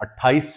28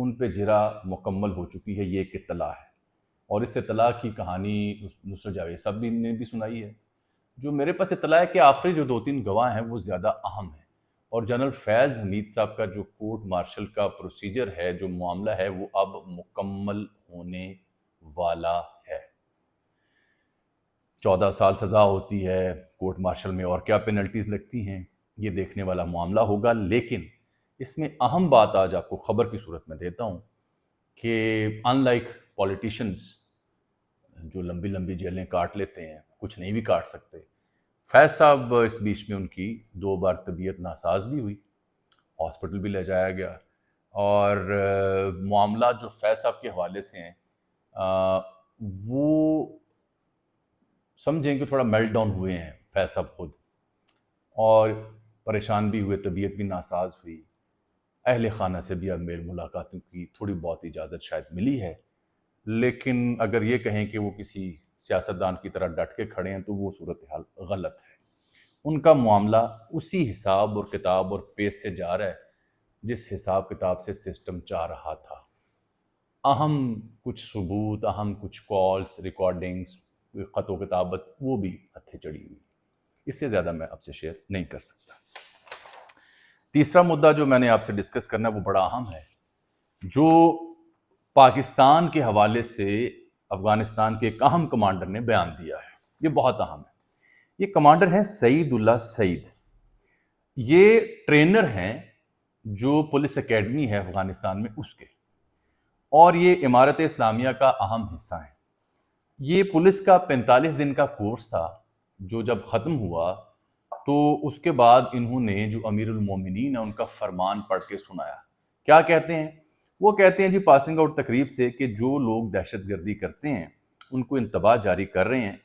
ان پہ جرا مکمل ہو چکی ہے، یہ ایک اطلاع ہے۔ اور اس اطلاع کی کہانی نصرت جاوید صاحب نے بھی سنائی ہے۔ جو میرے پاس اطلاع ہے کہ آخری جو 2-3 گواہ ہیں وہ زیادہ اہم ہیں، اور جنرل فیض حمید صاحب کا جو کورٹ مارشل کا پروسیجر ہے، جو معاملہ ہے، وہ اب مکمل ہونے والا ہے۔ 14 سال سزا ہوتی ہے کورٹ مارشل میں، اور کیا پینلٹیز لگتی ہیں، یہ دیکھنے والا معاملہ ہوگا۔ لیکن اس میں اہم بات آج آپ کو خبر کی صورت میں دیتا ہوں کہ ان لائک پولیٹیشنز جو لمبی لمبی جیلیں کاٹ لیتے ہیں، کچھ نہیں بھی کاٹ سکتے، فیض صاحب اس بیچ میں ان کی 2 بار طبیعت ناساز بھی ہوئی، ہاسپٹل بھی لے جایا گیا، اور معاملات جو فیض صاحب کے حوالے سے ہیں وہ سمجھیں کہ تھوڑا میلٹ ڈاؤن ہوئے ہیں فیض صاحب خود، اور پریشان بھی ہوئے، طبیعت بھی ناساز ہوئی، اہل خانہ سے بھی اب میل ملاقاتوں کی تھوڑی بہت اجازت شاید ملی ہے، لیکن اگر یہ کہیں کہ وہ کسی سیاستدان کی طرح ڈٹ کے کھڑے ہیں تو وہ صورتحال غلط ہے۔ ان کا معاملہ اسی حساب اور کتاب اور پیس سے جا رہا ہے جس حساب کتاب سے سسٹم چاہ رہا تھا۔ اہم کچھ ثبوت، اہم کچھ کالز، ریکارڈنگز، خط و کتابت، وہ بھی ہتھے چڑھی ہوئی۔ اس سے زیادہ میں آپ سے شیئر نہیں کر سکتا۔ تیسرا مدعا جو میں نے آپ سے ڈسکس کرنا ہے وہ بڑا اہم ہے، جو پاکستان کے حوالے سے افغانستان کے ایک اہم کمانڈر نے بیان دیا ہے۔ یہ بہت اہم ہے۔ یہ کمانڈر ہیں سعید اللہ سعید۔ یہ ٹرینر ہیں جو پولیس اکیڈمی ہے افغانستان میں اس کے، اور یہ امارت اسلامیہ کا اہم حصہ ہیں۔ یہ پولیس کا 45 دن کا کورس تھا، جو جب ختم ہوا تو اس کے بعد انہوں نے جو امیر المومنین ہیں ان کا فرمان پڑھ کے سنایا۔ کیا کہتے ہیں؟ وہ کہتے ہیں جی پاسنگ آؤٹ تقریب سے کہ جو لوگ دہشت گردی کرتے ہیں ان کو انتباہ جاری کر رہے ہیں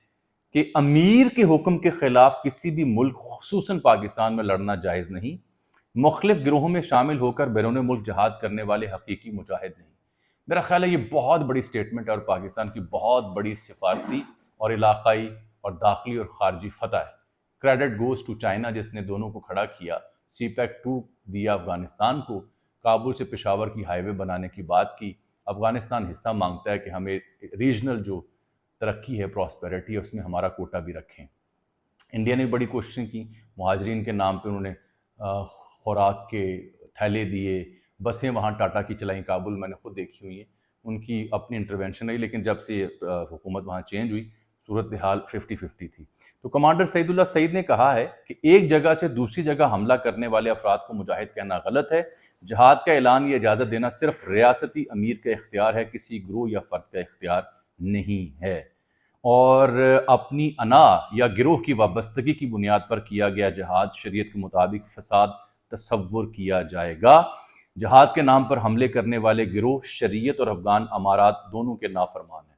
کہ امیر کے حکم کے خلاف کسی بھی ملک خصوصاً پاکستان میں لڑنا جائز نہیں، مختلف گروہوں میں شامل ہو کر بیرون ملک جہاد کرنے والے حقیقی مجاہد نہیں۔ میرا خیال ہے یہ بہت بڑی سٹیٹمنٹ ہے اور پاکستان کی بہت بڑی سفارتی اور علاقائی اور داخلی اور خارجی فتح ہے۔ کریڈٹ گوز ٹو چائنا جس نے دونوں کو کھڑا کیا، سی پیک 2 دیا افغانستان کو، کابل سے پشاور کی ہائی وے بنانے کی بات کی۔ افغانستان حصہ مانگتا ہے کہ ہمیں ریجنل جو ترقی ہے، پراسپیرٹی ہے، اس میں ہمارا کوٹا بھی رکھیں۔ انڈیا نے بڑی کوششیں کی، مہاجرین کے نام پہ انہوں نے خوراک کے تھیلے دیے، بسیں وہاں ٹاٹا کی چلائیں، کابل میں نے خود دیکھی ہوئی ہیں، ان کی اپنی انٹرونشن رہی، لیکن جب سے حکومت وہاں چینج ہوئی صورتحال 50-50 تھی۔ تو کمانڈر سعید اللہ سعید نے کہا ہے کہ ایک جگہ سے دوسری جگہ حملہ کرنے والے افراد کو مجاہد کہنا غلط ہے۔ جہاد کا اعلان یا اجازت دینا صرف ریاستی امیر کا اختیار ہے، کسی گروہ یا فرد کا اختیار نہیں ہے، اور اپنی انا یا گروہ کی وابستگی کی بنیاد پر کیا گیا جہاد شریعت کے مطابق فساد تصور کیا جائے گا۔ جہاد کے نام پر حملے کرنے والے گروہ شریعت اور افغان امارات دونوں کے نافرمان ہیں۔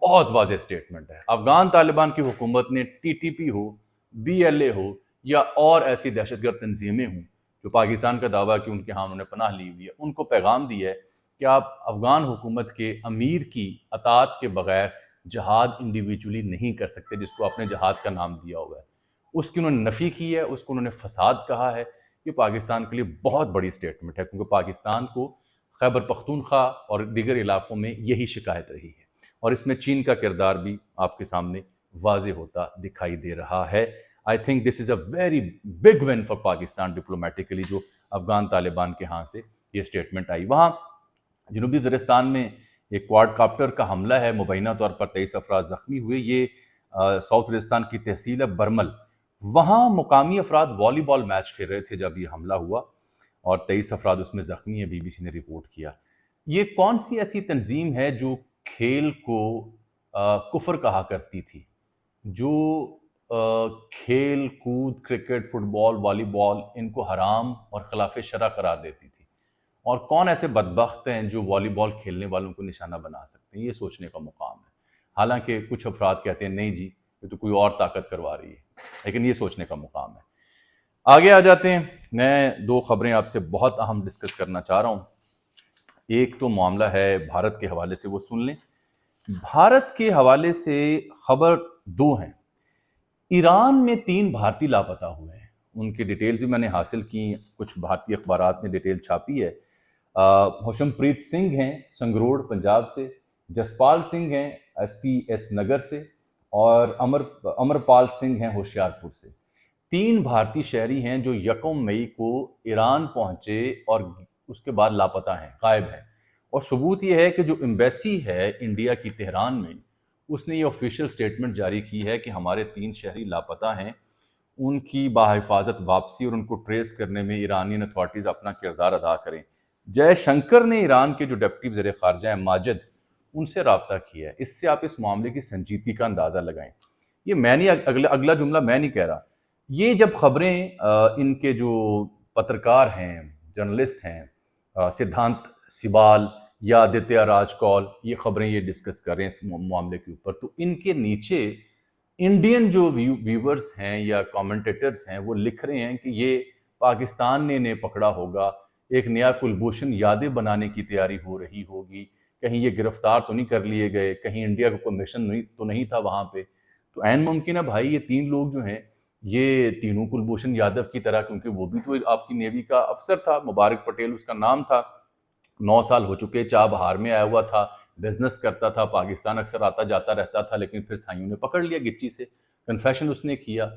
بہت واضح سٹیٹمنٹ ہے۔ افغان طالبان کی حکومت نے ٹی ٹی پی ہو، بی ایل اے ہو یا اور ایسی دہشت گرد تنظیمیں ہوں جو پاکستان کا دعویٰ کہ ان کے ہاں انہوں نے پناہ لی ہوئی ہے، ان کو پیغام دیا ہے کہ آپ افغان حکومت کے امیر کی اطاعت کے بغیر جہاد انڈیویجولی نہیں کر سکتے، جس کو آپ نے جہاد کا نام دیا ہوا ہے۔ اس کی انہوں نے نفی کی ہے، اس کو انہوں نے فساد کہا ہے۔ یہ پاکستان کے لیے بہت بڑی سٹیٹمنٹ ہے، کیونکہ پاکستان کو خیبر پختونخوا اور دیگر علاقوں میں یہی شکایت رہی ہے، اور اس میں چین کا کردار بھی آپ کے سامنے واضح ہوتا دکھائی دے رہا ہے۔ I think this is a very big one for Pakistan diplomatically, جو افغان طالبان کے ہاں سے یہ سٹیٹمنٹ آئی۔ وہاں جنوبی وزیرستان میں ایک کوارڈ کاپٹر کا حملہ ہے، مبینہ طور پر 23 افراد زخمی ہوئے۔ یہ ساؤتھ وزیرستان کی تحصیل ہے برمل، وہاں مقامی افراد والی بال میچ کھیل رہے تھے جب یہ حملہ ہوا، اور 23 افراد اس میں زخمی ہیں، بی بی سی نے رپورٹ کیا۔ یہ کون سی ایسی تنظیم ہے جو کھیل کو کفر کہا کرتی تھی، جو کھیل کود، کرکٹ، فٹ بال، والی بال، ان کو حرام اور خلاف شرع قرار دیتی تھی؟ اور کون ایسے بدبخت ہیں جو والی بال کھیلنے والوں کو نشانہ بنا سکتے ہیں؟ یہ سوچنے کا مقام ہے۔ حالانکہ کچھ افراد کہتے ہیں نہیں جی یہ تو کوئی اور طاقت کروا رہی ہے، لیکن یہ سوچنے کا مقام ہے۔ آگے آ جاتے ہیں، میں 2 خبریں آپ سے بہت اہم ڈسکس کرنا چاہ رہا ہوں۔ ایک تو معاملہ ہے بھارت کے حوالے سے، وہ سن لیں۔ بھارت کے حوالے سے خبر 2 ہیں۔ ایران میں 3 بھارتی لاپتہ ہوئے ہیں، ان کی ڈیٹیلز بھی میں نے حاصل کی، کچھ بھارتی اخبارات نے ڈیٹیل چھاپی ہے۔ ہوشمپریت سنگھ ہیں سنگروڑ پنجاب سے، جسپال سنگھ ہیں SPS نگر سے، اور امرپال سنگھ ہیں ہوشیارپور سے۔ 3 بھارتی شہری ہیں جو 1 مئی کو ایران پہنچے اور اس کے بعد لاپتہ ہیں، غائب ہیں۔ اور ثبوت یہ ہے کہ جو ایمبیسی ہے انڈیا کی تہران میں، اس نے یہ آفیشیل سٹیٹمنٹ جاری کی ہے کہ ہمارے 3 شہری لاپتہ ہیں، ان کی باحفاظت واپسی اور ان کو ٹریس کرنے میں ایرانین اتھارٹیز اپنا کردار ادا کریں۔ جے شنکر نے ایران کے جو ڈپٹی وزیر خارجہ ہیں ماجد، ان سے رابطہ کیا ہے۔ اس سے آپ اس معاملے کی سنجیدگی کا اندازہ لگائیں۔ یہ میں نہیں، اگلا جملہ میں نہیں کہہ رہا، یہ جب خبریں ان کے جو پترکار ہیں، جرنلسٹ ہیں، سدھانت سبال یا آدتیہ راج کول، یہ خبریں یہ ڈسکس کر رہے ہیں اس معاملے کے اوپر، تو ان کے نیچے انڈین جو ویورز ہیں یا کامنٹیٹرز ہیں وہ لکھ رہے ہیں کہ یہ پاکستان نے انہیں پکڑا ہوگا، ایک نیا کلبھوشن یادو بنانے کی تیاری ہو رہی ہوگی، کہیں یہ گرفتار تو نہیں کر لیے گئے، کہیں انڈیا کو کوئی مشن تو نہیں تھا وہاں پہ۔ تو عین ممکن ہے بھائی یہ 3 لوگ جو ہیں یہ تینوں کلبھوشن یادو کی طرح، کیونکہ وہ بھی تو آپ کی نیوی کا افسر تھا، مبارک پٹیل اس کا نام تھا، 9 سال ہو چکے، چاہ بہار میں آیا ہوا تھا، بزنس کرتا تھا، پاکستان اکثر آتا جاتا رہتا تھا، لیکن پھر سائیوں نے پکڑ لیا گچی سے، کنفیشن اس نے کیا۔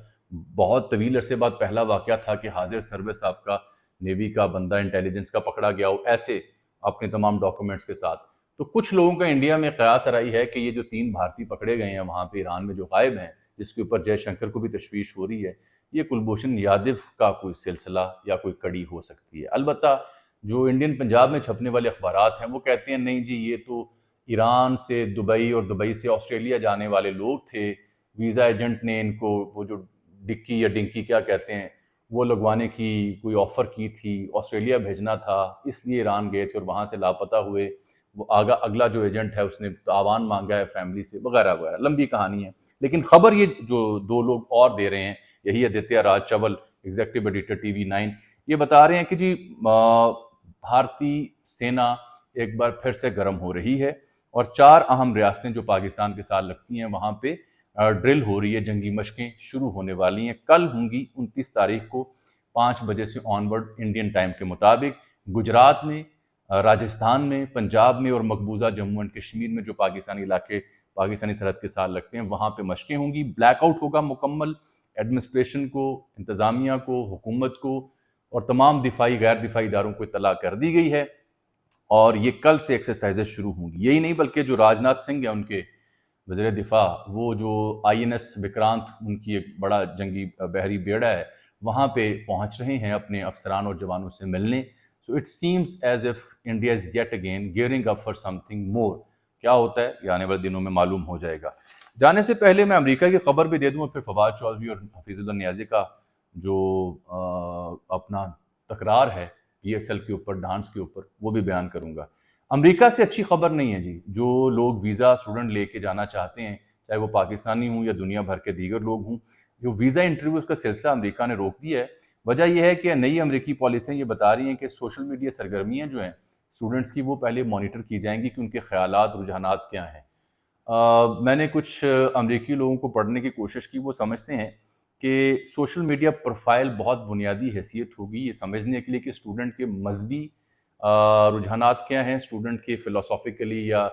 بہت طویل عرصے بعد پہلا واقعہ تھا کہ حاضر سروس آپ کا نیوی کا بندہ انٹیلیجنس کا پکڑا گیا ہو ایسے اپنے تمام ڈاکومنٹس کے ساتھ۔ تو کچھ لوگوں کا انڈیا میں قیاس رہی ہے کہ یہ جو 3 بھارتی پکڑے گئے ہیں وہاں پہ ایران میں جو غائب ہیں، جس کے اوپر جے شنکر کو بھی تشویش ہو رہی ہے، یہ کلبھوشن یادو کا کوئی سلسلہ یا کوئی کڑی ہو سکتی ہے۔ البتہ جو انڈین پنجاب میں چھپنے والے اخبارات ہیں وہ کہتے ہیں نہیں جی یہ تو ایران سے دبئی اور دبئی سے آسٹریلیا جانے والے لوگ تھے، ویزا ایجنٹ نے ان کو وہ جو ڈکی یا ڈنکی کیا کہتے ہیں وہ لگوانے کی کوئی آفر کی تھی، آسٹریلیا بھیجنا تھا، اس لیے ایران گئے تھے اور وہاں سے لاپتہ ہوئے۔ وہ اگلا جو ایجنٹ ہے اس نے تعاون مانگا ہے فیملی سے، وغیرہ وغیرہ، لمبی کہانی ہے۔ لیکن خبر یہ جو 2 لوگ اور دے رہے ہیں، یہی آدتیہ راج چول، ایگزیکٹو ایڈیٹر TV9، یہ بتا رہے ہیں کہ جی بھارتی سینا ایک بار پھر سے گرم ہو رہی ہے اور 4 اہم ریاستیں جو پاکستان کے ساتھ لگتی ہیں وہاں پہ ڈرل ہو رہی ہے، جنگی مشقیں شروع ہونے والی ہیں، کل ہوں گی 29 تاریخ کو 5 بجے سے آنورڈ انڈین ٹائم کے مطابق۔ گجرات میں، راجستھان میں، پنجاب میں اور مقبوضہ جموں اینڈ کشمیر میں جو پاکستانی علاقے پاکستانی سرحد کے ساتھ لگتے ہیں وہاں پہ مشقیں ہوں گی۔ بلیک آؤٹ ہوگا مکمل، ایڈمنسٹریشن کو، انتظامیہ کو، حکومت کو اور تمام دفاعی غیر دفاعی اداروں کو اطلاع کر دی گئی ہے، اور یہ کل سے ایکسرسائزز شروع ہوں گی۔ یہی نہیں بلکہ جو راجناتھ سنگھ ہیں ان کے وزیر دفاع، وہ جو INS وکرانت ان کی ایک بڑا جنگی بحری بیڑا ہے وہاں پہ پہنچ رہے ہیں اپنے افسران اور جوانوں سے ملنے۔ So it seems as if India is yet again gearing up for some thing more. کیا ہوتا ہے یہ آنے والے دنوں میں معلوم ہو جائے گا۔ جانے سے پہلے میں امریکہ کی خبر بھی دے دوں اور پھر فواد چودھری اور حفیظ اللہ نیازی کا جو اپنا تکرار ہے PSL کے اوپر، ڈانس کے اوپر، وہ بھی بیان کروں گا۔ امریکہ سے اچھی خبر نہیں ہے جی۔ جو لوگ ویزا اسٹوڈنٹ لے کے جانا چاہتے ہیں، چاہے وہ پاکستانی ہوں یا دنیا بھر کے دیگر لوگ ہوں، جو ویزا انٹرویوز کا سلسلہ امریکہ نے روک دیا ہے۔ وجہ یہ ہے کہ نئی امریکی پالیسیاں یہ بتا رہی ہیں کہ سوشل میڈیا سرگرمیاں جو ہیں اسٹوڈنٹس کی وہ پہلے مانیٹر کی جائیں گی کہ ان کے خیالات، رجحانات کیا ہیں۔ میں نے کچھ امریکی لوگوں کو پڑھنے کی کوشش کی، وہ سمجھتے ہیں کہ سوشل میڈیا پروفائل بہت بنیادی حیثیت ہوگی یہ سمجھنے کے لیے کہ اسٹوڈنٹ کے مذہبی رجحانات کیا ہیں، اسٹوڈنٹ کے فلسافیکلی یا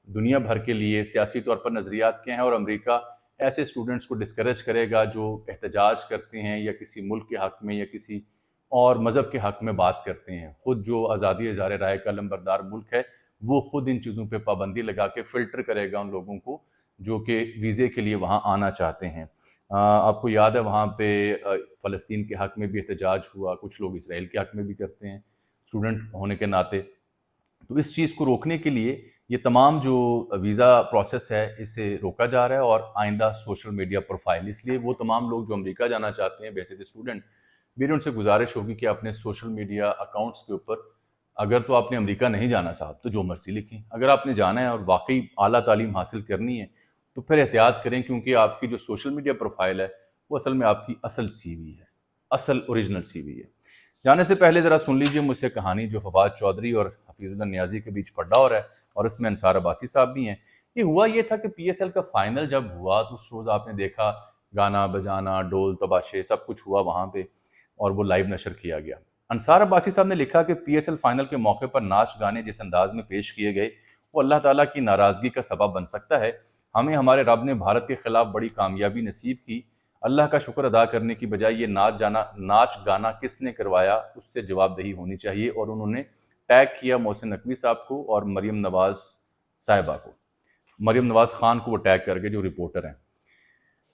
دنیا بھر کے لیے سیاسی طور پر نظریات کیا ہیں، اور امریکہ ایسے اسٹوڈنٹس کو ڈسکریج کرے گا جو احتجاج کرتے ہیں یا کسی ملک کے حق میں یا کسی اور مذہب کے حق میں بات کرتے ہیں۔ خود جو آزادی اظہار رائے کا علمبردار ملک ہے وہ خود ان چیزوں پہ پابندی لگا کے فلٹر کرے گا ان لوگوں کو جو کہ ویزے کے لیے وہاں آنا چاہتے ہیں۔ آپ کو یاد ہے وہاں پہ فلسطین کے حق میں بھی احتجاج ہوا، کچھ لوگ اسرائیل کے حق میں بھی کرتے ہیں اسٹوڈنٹ ہونے کے ناطے۔ تو اس چیز کو روکنے کے لیے یہ تمام جو ویزا پروسیس ہے اسے روکا جا رہا ہے، اور آئندہ سوشل میڈیا پروفائل، اس لیے وہ تمام لوگ جو امریکہ جانا چاہتے ہیں بیسک اسٹوڈنٹ، میری ان سے گزارش ہوگی کہ اپنے سوشل میڈیا اکاؤنٹس کے اوپر، اگر تو آپ نے امریکہ نہیں جانا صاحب تو جو مرضی لکھیں، اگر آپ نے جانا ہے اور واقعی اعلیٰ تعلیم حاصل کرنی ہے تو پھر احتیاط کریں، کیونکہ آپ کی جو سوشل میڈیا پروفائل ہے وہ اصل میں آپ کی اصل CV ہے، اصل اوریجنل CV ہے۔ جانے سے پہلے ذرا سن لیجئے مجھ سے کہانی جو فواد چودھری اور حفیظ اللہ نیازی کے بیچ پڑا ہو رہا ہے، اور اس میں انصار عباسی صاحب بھی ہیں۔ یہ ہوا یہ تھا کہ PSL کا فائنل جب ہوا تو اس روز آپ نے دیکھا گانا بجانا، ڈول تباشے، سب کچھ ہوا وہاں پہ اور وہ لائیو نشر کیا گیا۔ انصار عباسی صاحب نے لکھا کہ پی ایس ایل فائنل کے موقع پر ناچ گانے جس انداز میں پیش کیے گئے وہ اللہ تعالیٰ کی ناراضگی کا سبب بن سکتا ہے. ہمیں ہمارے رب نے بھارت کے خلاف بڑی کامیابی نصیب کی. اللہ کا شکر ادا کرنے کی بجائے یہ ناچ گانا کس نے کروایا اس سے جواب دہی ہونی چاہیے. اور انہوں نے ٹیگ کیا محسن نقوی صاحب کو اور مریم نواز صاحبہ کو، مریم نواز خان کو وہ ٹیگ کر کے جو رپورٹر ہیں.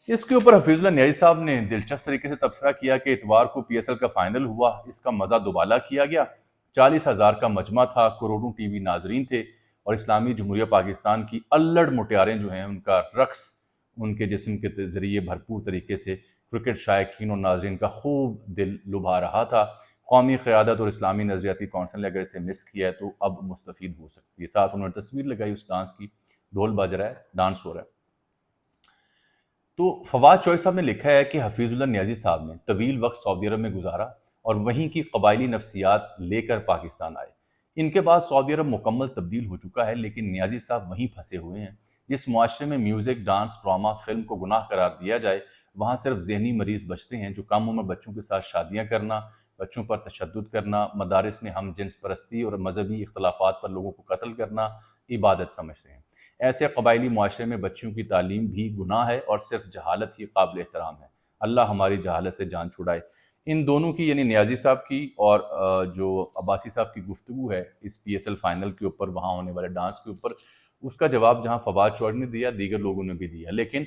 اس کے اوپر حفیظ اللہ نیازی صاحب نے دلچسپ طریقے سے تبصرہ کیا کہ اتوار کو پی ایس ایل کا فائنل ہوا، اس کا مزہ دوبالا کیا گیا. 40,000 کا مجمع تھا، کروڑوں ٹی وی ناظرین تھے اور اسلامی جمہوریہ پاکستان کی الڑ مٹیاریں جو ہیں ان کا رقص ان کے جسم کے ذریعے بھرپور طریقے سے کرکٹ شائقین اور ناظرین کا خوب دل لبھا رہا تھا. قومی قیادت اور اسلامی نظریاتی کونسل نے اگر اسے مس کیا ہے تو اب مستفید ہو سکتی ہے. ساتھ انہوں نے تصویر لگائی اس ڈانس کی، ڈھول بج رہا ہے، ڈانس ہو رہا ہے. تو فواد چوہے صاحب نے لکھا ہے کہ حفیظ اللہ نیازی صاحب نے طویل وقت سعودی عرب میں گزارا اور وہیں کی قبائلی نفسیات لے کر پاکستان آئے. ان کے بعد سعودی عرب مکمل تبدیل ہو چکا ہے، لیکن نیازی صاحب وہیں پھنسے ہوئے ہیں. جس معاشرے میں میوزک، ڈانس، ڈرامہ، فلم کو گناہ قرار دیا جائے وہاں صرف ذہنی مریض بچتے ہیں جو کم عمر بچوں کے ساتھ شادیاں کرنا، بچوں پر تشدد کرنا، مدارس میں ہم جنس پرستی اور مذہبی اختلافات پر لوگوں کو قتل کرنا عبادت سمجھتے ہیں. ایسے قبائلی معاشرے میں بچوں کی تعلیم بھی گناہ ہے اور صرف جہالت ہی قابل احترام ہے. اللہ ہماری جہالت سے جان چھڑائے. ان دونوں کی یعنی نیازی صاحب کی اور جو عباسی صاحب کی گفتگو ہے اس پی ایس ایل فائنل کے اوپر، وہاں ہونے والے ڈانس کے اوپر، اس کا جواب جہاں فواد چوہے نے دیا دیگر لوگوں نے بھی دیا. لیکن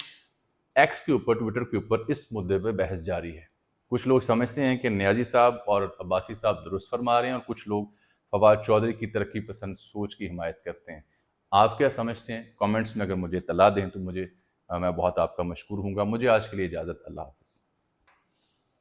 ایکس کے اوپر، ٹویٹر کے اوپر اس مدعے پہ بحث جاری ہے. کچھ لوگ سمجھتے ہیں کہ نیازی صاحب اور عباسی صاحب درست فرما رہے ہیں اور کچھ لوگ فواد چودھری کی ترقی پسند سوچ کی حمایت کرتے ہیں. آپ کیا سمجھتے ہیں؟ کامنٹس میں اگر مجھے اطلاع دیں تو میں بہت آپ کا مشکور ہوں گا. مجھے آج کے لیے اجازت. اللہ حافظ.